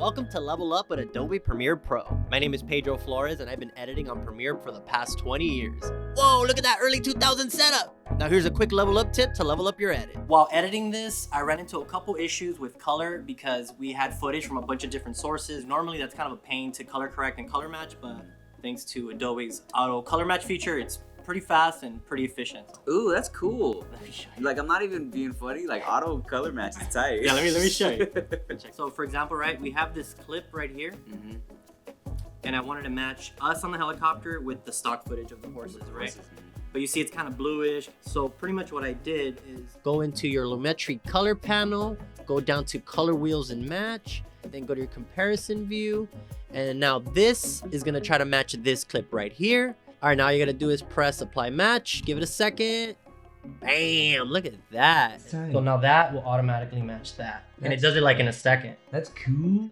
Welcome to Level Up with Adobe Premiere Pro. My name is Pedro Flores and I've been editing on Premiere for the past 20 years. Whoa, look at that early 2000 setup! Now here's a quick level up tip to level up your edit. While editing this, I ran into a couple issues with color because we had footage from a bunch of different sources. Normally that's kind of a pain to color correct and color match, but thanks to Adobe's auto color match feature, it's pretty fast and pretty efficient. Ooh, that's cool. Let me show you. Like, I'm not even being funny. Like, auto color match is tight. Yeah, let me show you. So for example, right, we have this clip right here. And I wanted to match us on the helicopter with the stock footage of the horses, right? But you see it's kind of bluish. So pretty much what I did is go into your Lumetri color panel, go down to color wheels and match, then go to your comparison view. And now this is gonna try to match this clip right here. All right, now all you gotta do is press apply match, give it a second. Bam, look at that. So now that will automatically match that. And it does it like in a second. That's cool.